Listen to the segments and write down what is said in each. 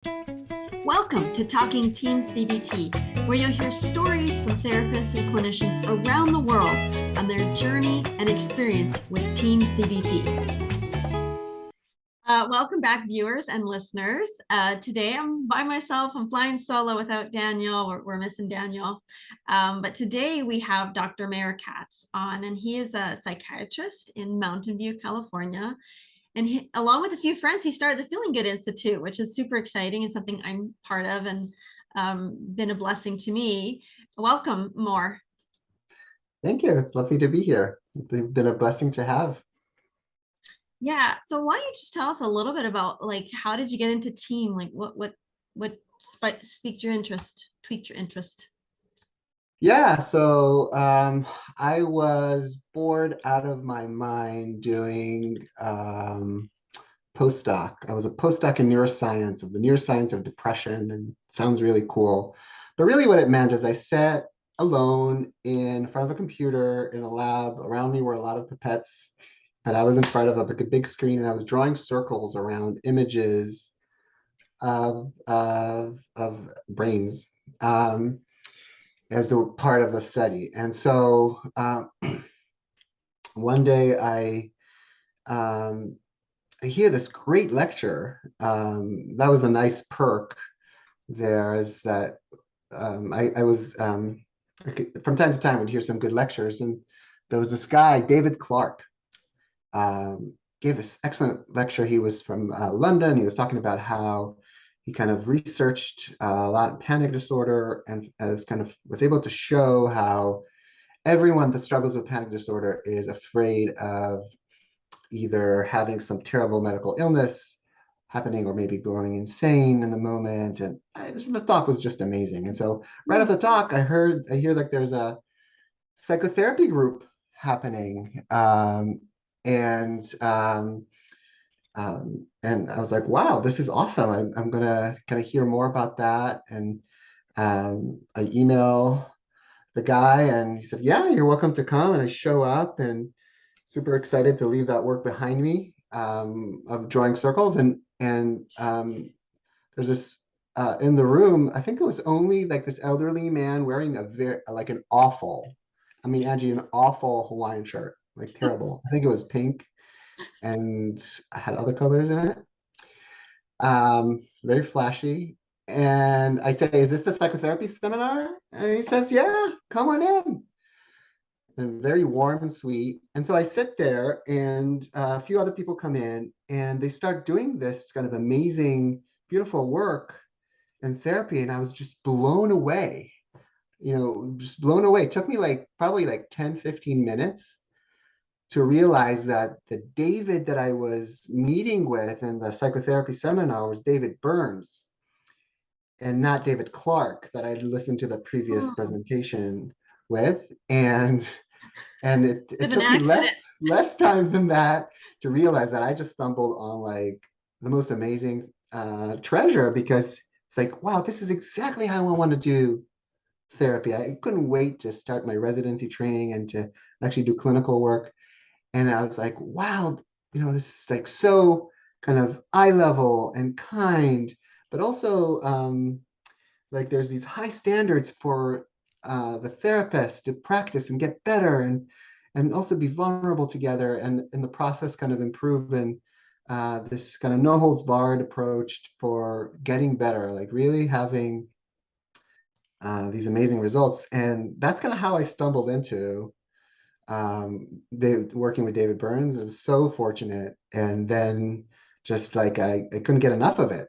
Welcome to Talking TEAM-CBT, where you'll hear stories from therapists and clinicians around the world on their journey and experience with TEAM-CBT. Welcome back, viewers and listeners. Today I'm by myself. I'm flying solo without Daniel. We're missing Daniel. But today we have Dr. Maor Katz on, and he is a psychiatrist in Mountain View, California. And he, along with a few friends, he started the Feeling Good Institute, which is super exciting and something I'm part of and been a blessing to me. Welcome, Maor. Thank you. It's lovely to be here. It's been a blessing to have. Yeah. So why don't you just tell us a little bit about, like, how did you get into TEAM? Like what piqued your interest? Yeah, so I was bored out of my mind doing postdoc. I was a postdoc in neuroscience, of the neuroscience of depression, and it sounds really cool. But really what it meant is I sat alone in front of a computer in a lab. Around me were a lot of pipettes, and I was in front of a big screen, and I was drawing circles around images of brains. As a part of the study. And so one day I hear this great lecture. That was a nice perk there, is that I was, from time to time, would hear some good lectures. And there was this guy, David Clark, gave this excellent lecture. He was from London. He was talking about how he kind of researched a lot of panic disorder, and as kind of was able to show how everyone that struggles with panic disorder is afraid of either having some terrible medical illness happening or maybe going insane in the moment. And the talk was just amazing. And so right off the talk, I hear like there's a psychotherapy group happening. And and I was like, wow, this is awesome. I'm gonna kind of hear more about that. And I email the guy, and he said, yeah, you're welcome to come. And I show up and super excited to leave that work behind me, of drawing circles. And there's this in the room, I think it was only like this elderly man wearing a very like an awful, I mean, Angie, an awful Hawaiian shirt, like terrible. I think it was pink and had other colors in it. Very flashy. And I say, is this the psychotherapy seminar? And he says, yeah, come on in. And very warm and sweet. And so I sit there, and a few other people come in, and they start doing this kind of amazing, beautiful work in therapy. And I was just blown away, just blown away. It took me like probably like 10, 15 minutes to realize that the David that I was meeting with in the psychotherapy seminar was David Burns, and not David Clark that I had listened to the previous Oh, presentation with. And it bit of an took me accident. less time than that to realize that I just stumbled on like the most amazing treasure, because it's like, wow, this is exactly how I want to do therapy. I couldn't wait to start my residency training and to actually do clinical work. And I was like, wow, this is like so kind of eye level and kind, but also like there's these high standards for the therapist to practice and get better, and also be vulnerable together, and in the process kind of improve, and this kind of no holds barred approach for getting better, like really having these amazing results. And that's kind of how I stumbled into working with David Burns. I was so fortunate. And then just like I couldn't get enough of it.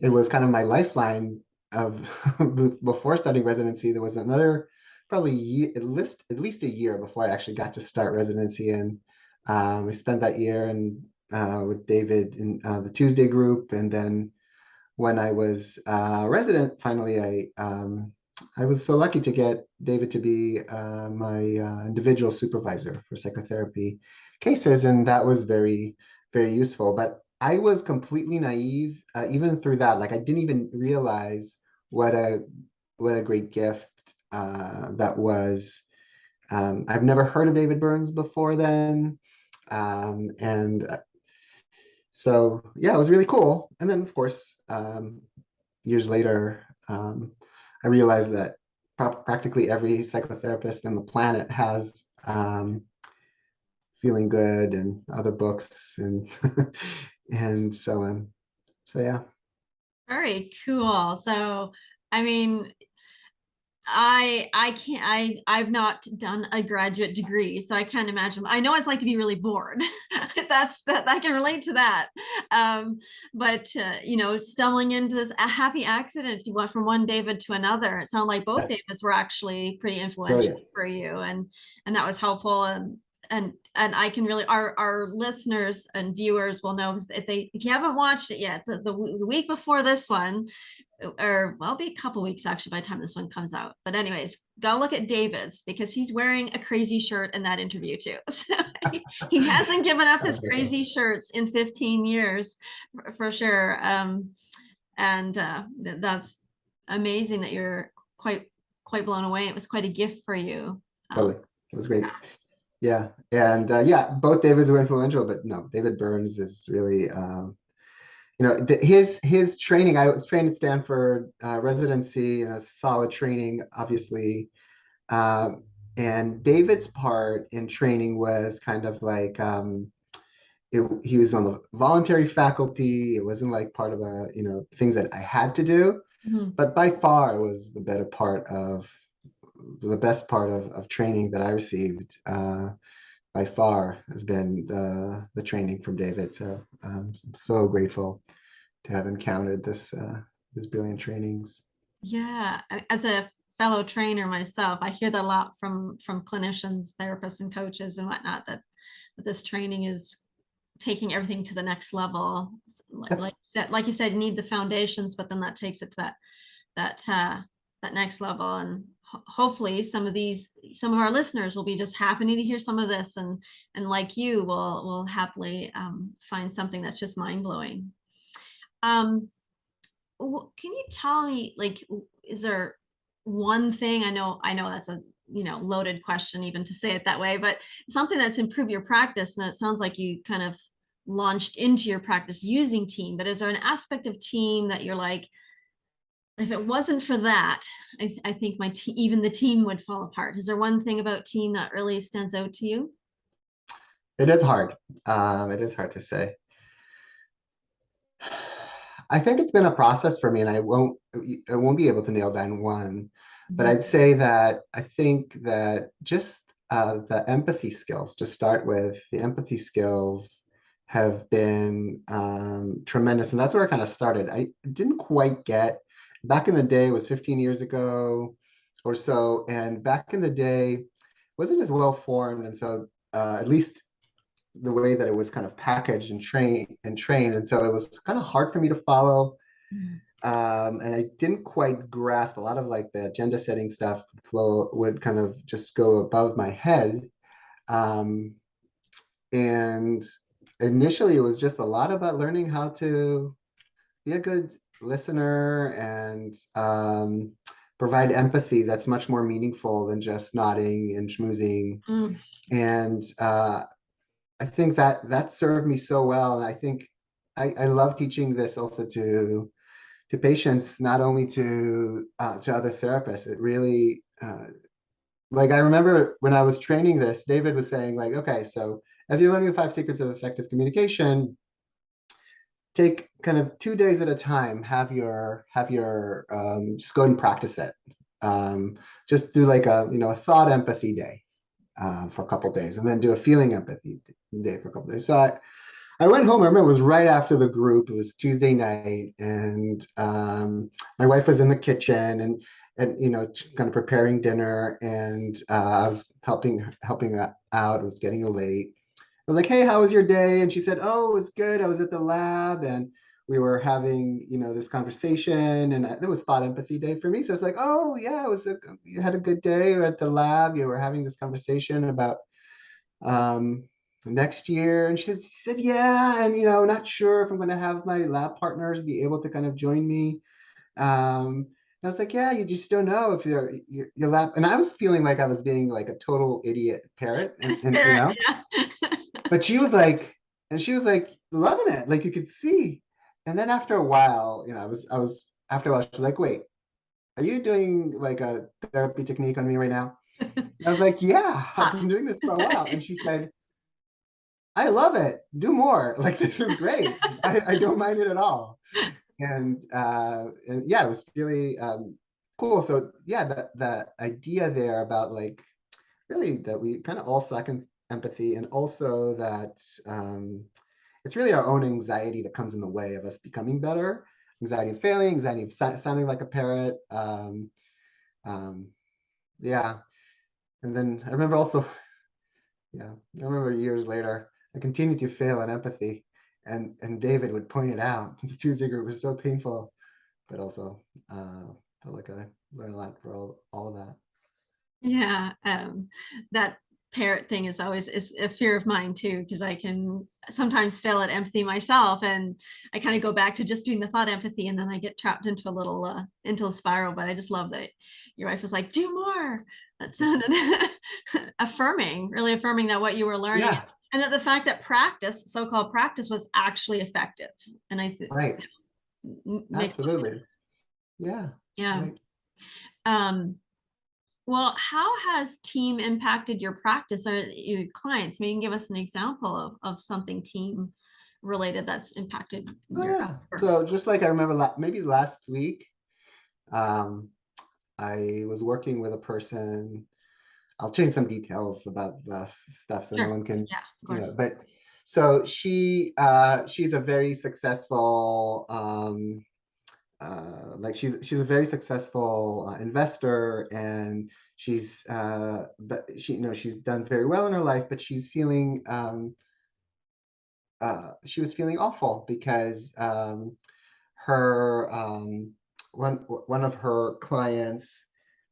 It was kind of my lifeline of before studying residency. There was another probably at least a year before I actually got to start residency. And I spent that year and with David in the Tuesday group. And then when I was a resident, finally, I was so lucky to get David to be my individual supervisor for psychotherapy cases, and that was very, very useful. But I was completely naive, even through that. Like I didn't even realize what a great gift that was. I've never heard of David Burns before then, and So yeah, it was really cool. And then of course, years later, I realized that practically every psychotherapist on the planet has Feeling Good and other books and and so on. So yeah, Very cool. So, I mean, I can't I've not done a graduate degree, so I can't imagine. I know it's like to be really bored. That's that I can relate to that. Um, but stumbling into this a happy accident, you went from one David to another. It sounded like both that's Davids were actually pretty influential brilliant. for you, and that was helpful. And I can really our listeners and viewers will know if you haven't watched it yet, the week before this one, or well, it'll be a couple weeks actually by the time this one comes out. But anyways, gotta look at David's because he's wearing a crazy shirt in that interview too. So he hasn't given up his Okay. crazy shirts in 15 years for sure. And that's amazing that you're quite blown away. It was quite a gift for you. Totally. It was great. Yeah. And yeah, both Davids were influential, but no, David Burns is really, his training. I was trained at Stanford, residency, and a solid training, obviously. Um, and David's part in training was kind of like, he was on the voluntary faculty. It wasn't like part of the, things that I had to do, Mhm. but by far was the best part of training that I received. By far has been the training from David. So I'm so grateful to have encountered this brilliant trainings. Yeah, as a fellow trainer myself, I hear that a lot from clinicians, therapists, and coaches and whatnot, that this training is taking everything to the next level. Yep. Like you said, you need the foundations, but then that takes it to that next level. And hopefully, some of our listeners will be just happening to hear some of this, and like you, will happily find something that's just mind blowing. Um, can you tell me, like, is there one thing? I know that's a loaded question even to say it that way, but something that's improved your practice, and it sounds like you kind of launched into your practice using team, but is there an aspect of team that you're like, if it wasn't for that, I think even the team would fall apart? Is there one thing about team that really stands out to you? It is hard. It is hard to say. I think it's been a process for me, and I won't be able to nail down one. But Mhm. I'd say that I think that just the empathy skills to start with, the empathy skills have been tremendous, and that's where I kind of started. I didn't quite get back in the day. It was 15 years ago or so, and back in the day wasn't as well formed, and so at least the way that it was kind of packaged and trained, and so it was kind of hard for me to follow, and I didn't quite grasp a lot of like the agenda setting stuff. Flow would kind of just go above my head, um, and initially it was just a lot about learning how to be a good listener and provide empathy that's much more meaningful than just nodding and schmoozing. Mm. And I think that served me so well. And I think I love teaching this also to patients, not only to other therapists. It really like I remember when I was training this, David was saying like, okay, so as you're learning the 5 secrets of effective communication, take kind of 2 days at a time. Have your just go and practice it. Just do like a thought empathy day for a couple days, and then do a feeling empathy day for a couple days. So I went home. I remember it was right after the group. It was Tuesday night, and my wife was in the kitchen and kind of preparing dinner, and I was helping her out. It was getting late. I was like, "Hey, how was your day?" And she said, "Oh, it was good. I was at the lab, and we were having this conversation, and it was thought empathy day for me." So it's like, "Oh yeah, you had a good day. You were at the lab. You were having this conversation about." um, next year. And she said, yeah, and not sure if I'm going to have my lab partners be able to kind of join me. I was like, yeah, you just don't know if your lab. And I was feeling like I was being like a total idiot parrot, and Fair, yeah. but she was like. And she was like loving it, like you could see. And then after a while, after a while, she was like, wait, are you doing like a therapy technique on me right now? And I was like, yeah, I've Hot. been doing this for a while. And she said, I love it. Do more. Like, this is great. I don't mind it at all. And yeah, it was really cool. So yeah, the idea there about like really that we kind of all lack empathy, and also that it's really our own anxiety that comes in the way of us becoming better. Anxiety of failing, anxiety of sounding like a parrot. Um, yeah. And then I remember also, yeah, I remember years later, I continued to fail in empathy, and David would point it out. The Tuesday group was so painful, but also felt like I learned a lot for all of that. Yeah, that parrot thing is always is a fear of mine too, because I can sometimes fail at empathy myself, and I kind of go back to just doing the thought empathy, and then I get trapped into a little into a spiral. But I just love that your wife was like, "Do more." That sounded affirming, really affirming that what you were learning, Yeah, and that the fact that practice, so-called practice, was actually effective, and I think right. makes a lot of sense. Absolutely. Yeah, Yeah. right. Um, Well, how has team impacted your practice or your clients? Maybe you can give us an example of something team related that's impacted Oh your yeah. work. So just like I remember maybe last week, um, I was working with a person. I'll change some details about the stuff so no Sure. one can, Yeah, of course. but so she's a very successful like she's a very successful investor, and but she's done very well in her life, but she was feeling awful because her one of her clients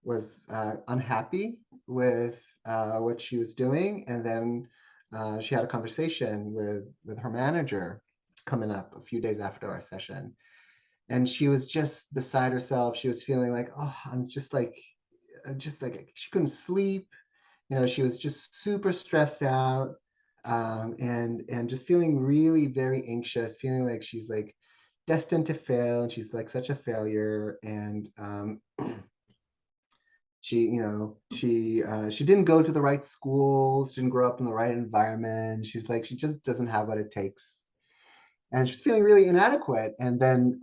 was unhappy with what she was doing, and then she had a conversation with her manager coming up a few days after our session, and she was just beside herself. She was feeling like, oh, I'm just like she couldn't sleep. She was just super stressed out, and just feeling really very anxious, feeling like she's like destined to fail, and she's like such a failure. And she didn't go to the right schools, didn't grow up in the right environment. She's like she just doesn't have what it takes, and she's feeling really inadequate. And then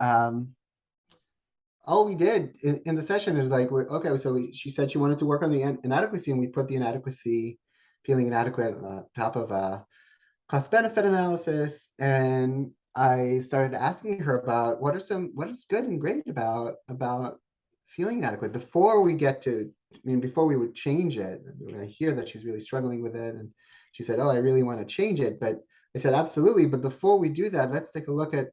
all we did in the session is like, okay, so she said she wanted to work on the inadequacy, and we put the inadequacy, feeling inadequate, on top of cost benefit analysis. And I started asking her about what is good and great about feeling inadequate before we get to, I mean, before we would change it. I hear that she's really struggling with it, and she said, oh, I really want to change it. But I said, absolutely, but before we do that, let's take a look at,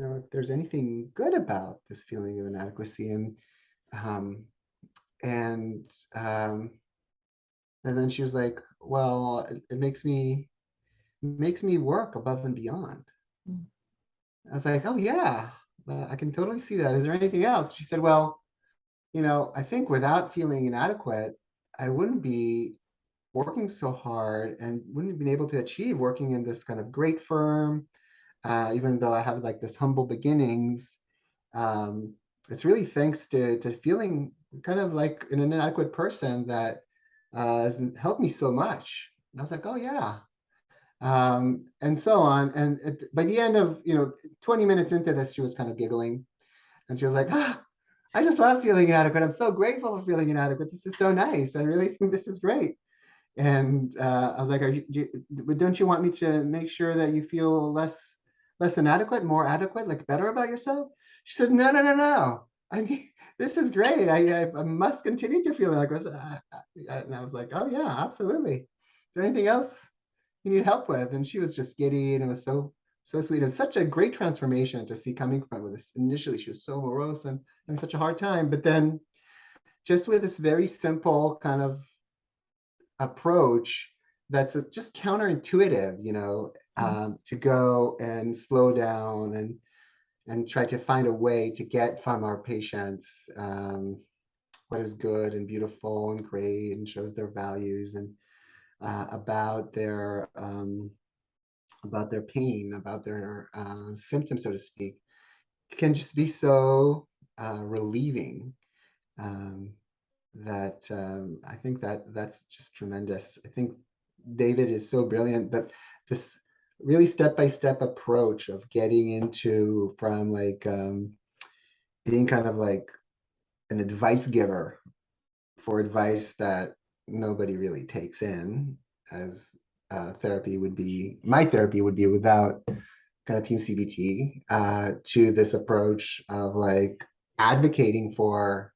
if there's anything good about this feeling of inadequacy. Um, and um, and then she was like, well, it makes me work above and beyond. Mm. I was like, oh yeah, I can totally see that. Is there anything else? She said, well, I think without feeling inadequate, I wouldn't be working so hard and wouldn't have been able to achieve working in this kind of great firm, even though I have like this humble beginnings. Um, it's really thanks to feeling kind of like an inadequate person that has helped me so much. And I was like, oh yeah, and so on. And by the end of 20 minutes into this, she was kind of giggling, and she was like, ah, I just love feeling inadequate. I'm so grateful for feeling inadequate. This is so nice. I really think this is great. And I was like, don't you want me to make sure that you feel less inadequate, more adequate, like better about yourself? She said, no, no, no, no. I mean, this is great. I must continue to feel inadequate. And I was like, oh yeah, absolutely. Is there anything else you need help with? And she was just giddy, and it was so sweet. It was such a great transformation to see coming from with this. Initially, she was so morose and having such a hard time, but then just with this very simple kind of approach that's just counterintuitive, to go and slow down and try to find a way to get from our patients what is good and beautiful and great and shows their values, and about their about their pain, about their symptoms, so to speak, can just be so relieving. Um, that I think that that's just tremendous. I think David is so brilliant, but this really step-by-step approach of getting into from like being kind of like an advice giver for advice that nobody really takes in, as therapy would be, my therapy would be without kind of TEAM-CBT, to this approach of like advocating for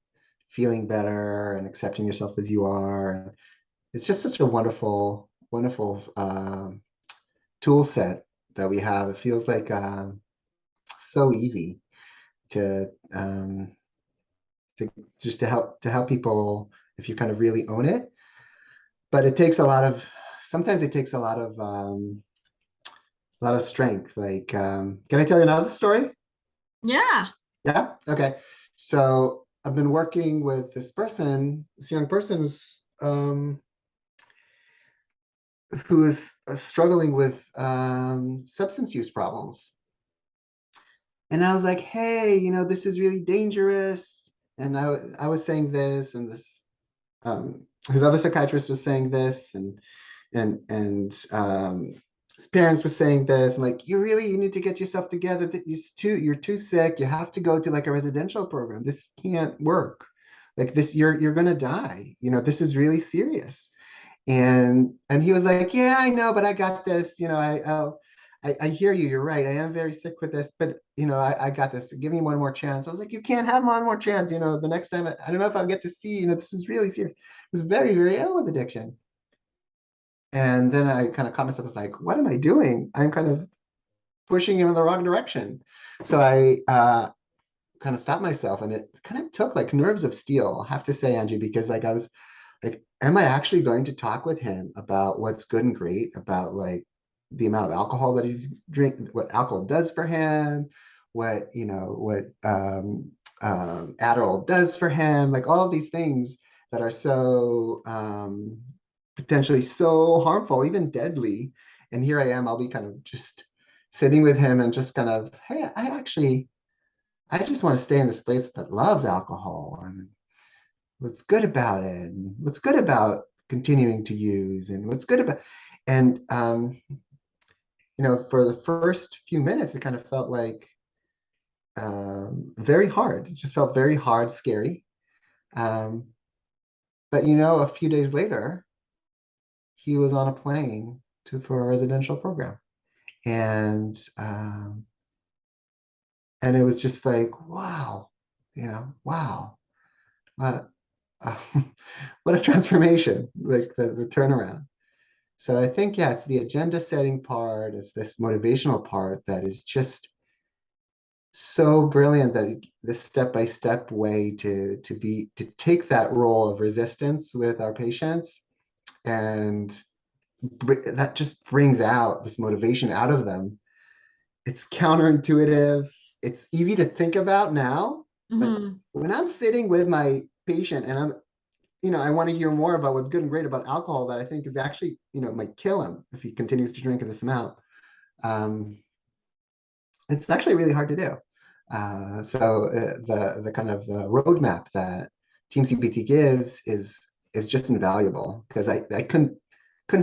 feeling better and accepting yourself as you are. It's just such a wonderful, wonderful tool set that we have. It feels like so easy to to just to help people if you kind of really own it. But it takes a lot of sometimes it takes a lot of strength. Like, can I tell you another story? Yeah. Yeah. Okay. So I've been working with this young person who is struggling with substance use problems. And I was like, hey, this is really dangerous. And I was saying this, and this his other psychiatrist was saying this, and his parents were saying this, and like, you need to get yourself together. That you're too sick. You have to go to like a residential program. This can't work. Like this, you're gonna die. This is really serious. And he was like, yeah, I know, but I got this. I hear you. You're right. I am very sick with this, but I got this. Give me one more chance. I was like, you can't have one more chance. The next time, I don't know if I'll get to see. This is really serious. I was very, very ill with addiction. And then I kind of caught myself. I was like, what am I doing? I'm kind of pushing him in the wrong direction. So I kind of stopped myself, and it kind of took like nerves of steel, I have to say, Angie, because like I was like, am I actually going to talk with him about what's good and great about like the amount of alcohol that he's drinking, what alcohol does for him, what Adderall does for him, like all of these things that are so potentially so harmful, even deadly. And here I am, I'll be kind of just sitting with him and just kind of, hey, I just want to stay in this place that loves alcohol, and what's good about it, and what's good about continuing to use, and what's good about, and for the first few minutes, it kind of felt like very hard. It just felt very hard, scary. Um, but a few days later, he was on a plane for a residential program, and it was just like, wow, wow. Uh, uh, what a transformation, like the turnaround. So I think, yeah, it's the agenda setting part, it's this motivational part that is just so brilliant, that this step-by-step way to take that role of resistance with our patients, and that just brings out this motivation out of them. It's counterintuitive. It's easy to think about now, but Hmm. when I'm sitting with my patient and I want to hear more about what's good and great about alcohol that I think is actually, might kill him if he continues to drink in this amount. Um, it's actually really hard to do. The kind of the roadmap that TEAM-CBT gives is just invaluable, because I couldn't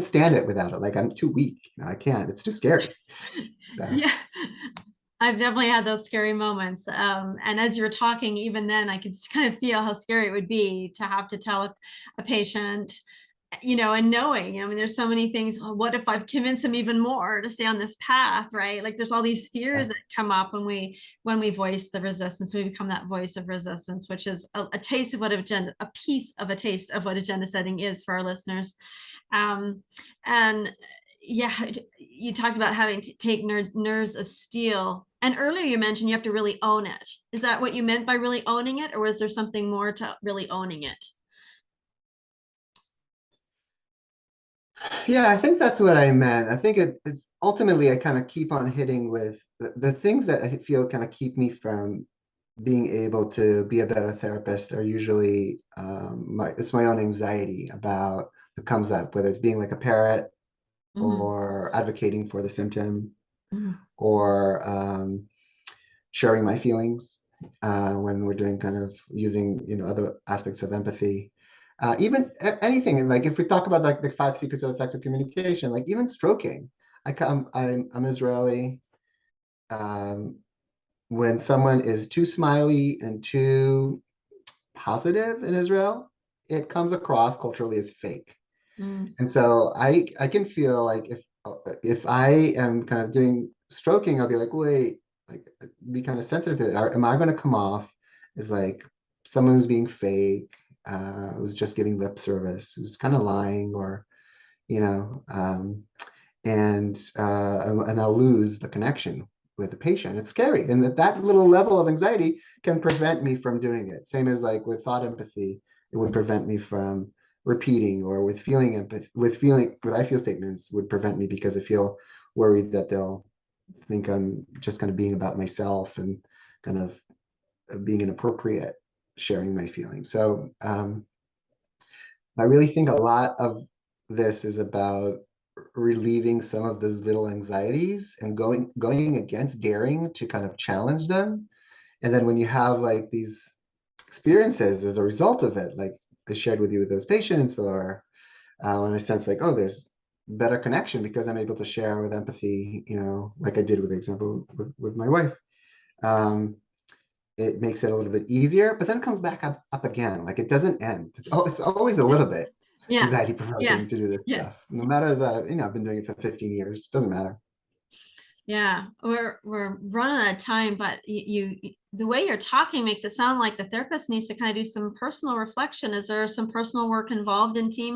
stand it without it. Like, I'm too weak. I can't. It's too scary. So Yeah. I've definitely had those scary moments. And as you were talking, even then, I could just kind of feel how scary it would be to have to tell a patient, and knowing, I mean, there's so many things. Oh, what if I've convinced them even more to stay on this path, right? Like there's all these fears yeah. that come up when we voice the resistance. We become that voice of resistance, which is a taste of what a piece of a taste of what agenda setting is for our listeners. Um, and yeah, you talked about having to take nerves of steel. And earlier you mentioned you have to really own it. Is that what you meant by really owning it, or was there something more to really owning it? Yeah, I think that's what I meant. I think it's ultimately, I kind of keep on hitting with the things that I feel kind of keep me from being able to be a better therapist are usually it's my own anxiety about what comes up, whether it's being like a parrot Mhm. or advocating for the symptom, Mhm. or sharing my feelings when we're doing kind of using other aspects of empathy. Even anything, and like if we talk about like the 5 secrets of effective communication, like even stroking. I'm Israeli. Um, when someone is too smiley and too positive in Israel, it comes across culturally as fake. Mm. And so I can feel like if I am kind of doing stroking, I'll be like, wait, like be kind of sensitive to it. Am I going to come off as like someone who's being fake, who's just giving lip service, who's kind of lying, or you know, and I'll lose the connection with the patient. It's scary, and that little level of anxiety can prevent me from doing it. Same as like with thought empathy, it would prevent me from repeating, or with feeling empathy, with I feel statements would prevent me because I feel worried that they'll think I'm just kind of being about myself and kind of being inappropriate sharing my feelings. So I really think a lot of this is about relieving some of those little anxieties and going against, daring to kind of challenge them. And then when you have like these experiences as a result of it, like I shared with you with those patients, or when I sense like, oh, there's better connection because I'm able to share with empathy, like I did with the example with my wife. Um, it makes it a little bit easier, but then it comes back up again. Like it doesn't end. Oh, it's always a little bit Yeah. anxiety Yeah. provoking to do this Yeah. stuff. No matter I've been doing it for 15 years. Doesn't matter. Yeah, we're running out of time, but the way you're talking makes it sound like the therapist needs to kind of do some personal reflection. Is there some personal work involved in team?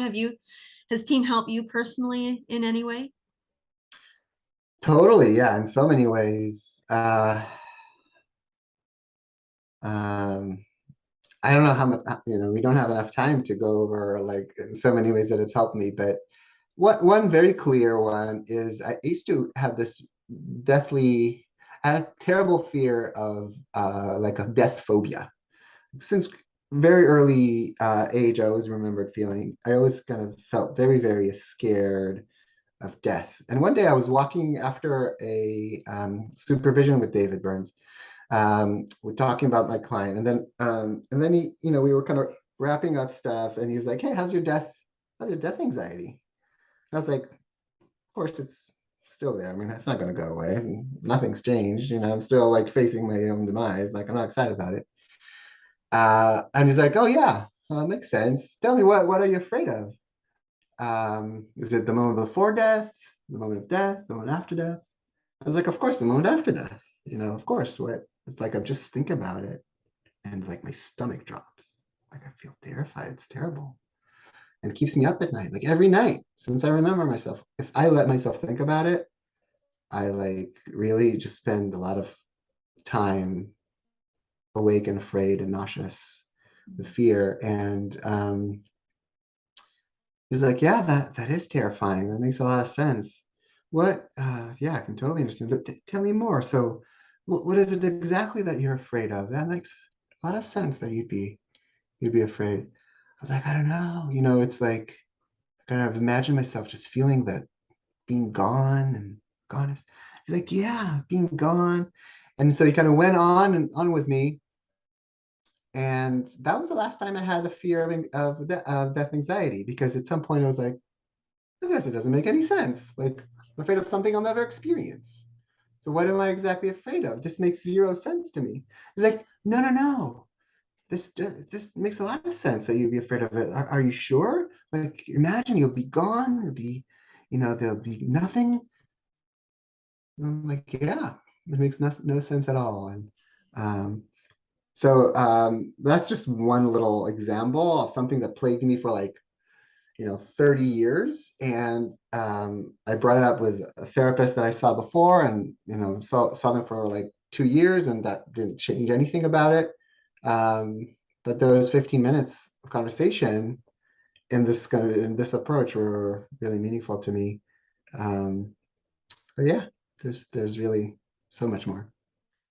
Has team helped you personally in any way? Totally, yeah, in so many ways. Um, I don't know how much, we don't have enough time to go over like in so many ways that it's helped me, but one very clear one is I used to have this deathly, a terrible fear of like a death phobia. Since very early age, I always remembered I always kind of felt very, very scared of death. And one day I was walking after a supervision with David Burns. We're talking about my client, and then we were kind of wrapping up stuff, and he's like, "Hey, how's your death anxiety?" And I was like, "Of course, it's still there. I mean, it's not going to go away. Nothing's changed. I'm still like facing my own demise. Like, I'm not excited about it." And he's like, "Oh yeah, well, that makes sense. Tell me, what are you afraid of? Is it the moment before death, the moment of death, the moment after death?" I was like, "Of course, the moment after death. Of course. What? It's like I just think about it, and like my stomach drops. Like I feel terrified. It's terrible, and it keeps me up at night. Like every night since I remember myself. If I let myself think about it, I like really just spend a lot of time awake and afraid and nauseous with fear." And he's like, "Yeah, that is terrifying. That makes a lot of sense. What? Yeah, I can totally understand. But tell me more. So, what is it exactly that you're afraid of? That makes a lot of sense that you'd be afraid." I was like, "I don't know. It's like I kind of imagine myself just feeling that being gone and gone is." He's like, "Yeah, being gone." And so he kind of went on and on with me. And that was the last time I had a fear of death anxiety, because at some point I was like, I guess it doesn't make any sense. Like, I'm afraid of something I'll never experience. So what am I exactly afraid of? This makes zero sense to me. He's like, no, no, no. This makes a lot of sense that you'd be afraid of it. Are you sure? Like, imagine you'll be gone. There'll be nothing. I'm like, yeah, it makes no sense at all. And um, that's just one little example of something that plagued me for like 30 years. And I brought it up with a therapist that I saw before, and saw them for like 2 years, and that didn't change anything about it. But those 15 minutes of conversation in this approach were really meaningful to me. um, but yeah, there's really so much more.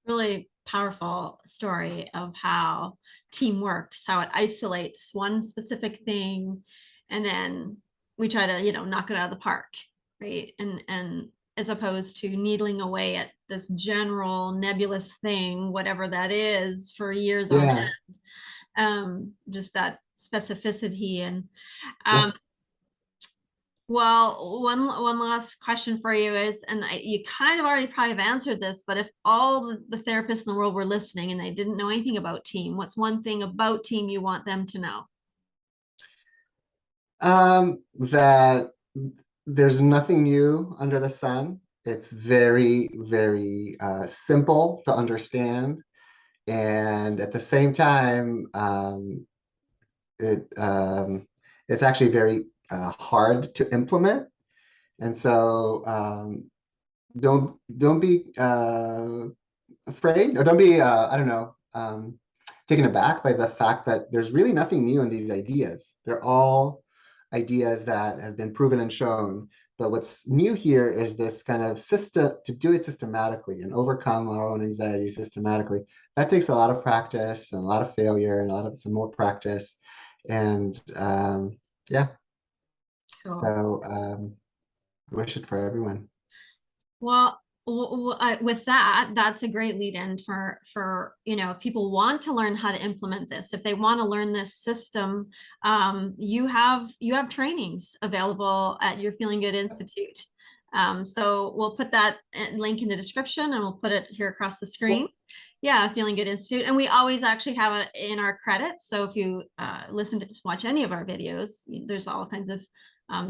Really powerful story of how team works, how it isolates one specific thing, and then we try to, knock it out of the park. right? And as opposed to needling away at this general nebulous thing, whatever that is, for years on Yeah, end. Just that specificity. And yeah. um, well, one last question for you is, and you kind of already probably have answered this, but if all the therapists in the world were listening and they didn't know anything about TEAM, what's one thing about TEAM you want them to know? That there's nothing new under the sun. It's very, very simple to understand. And at the same time, it it's actually very hard to implement. And so don't be afraid, or don't be I don't know, taken aback by the fact that there's really nothing new in these ideas. They're all ideas that have been proven and shown. But what's new here is this kind of system to do it systematically and overcome our own anxiety systematically. That takes a lot of practice and a lot of failure and a lot of some more practice. And yeah, Cool. so I wish it for everyone. Well, with that, that's a great lead in for if people want to learn how to implement this, if they want to learn this system, you have trainings available at your Feeling Good Institute. So we'll put that link in the description, and we'll put it here across the screen. Yeah, Feeling Good Institute, and we always actually have it in our credits. So if you watch any of our videos, there's all kinds of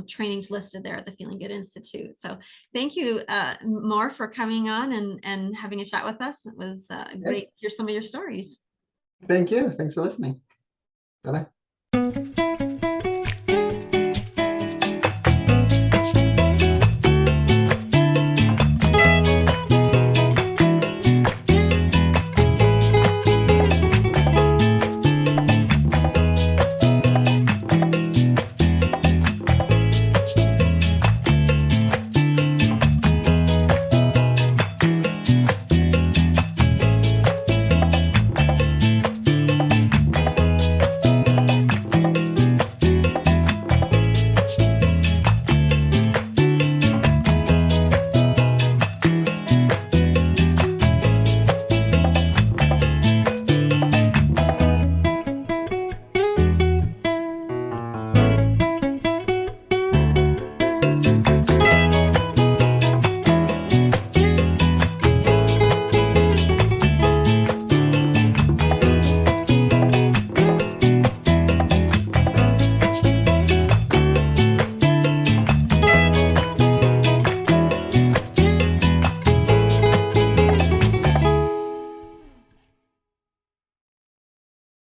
trainings listed there at the Feeling Good Institute. So thank you, Maor, for coming on and having a chat with us. It was Yeah, great to hear some of your stories. thank you. Thanks for listening. Bye bye.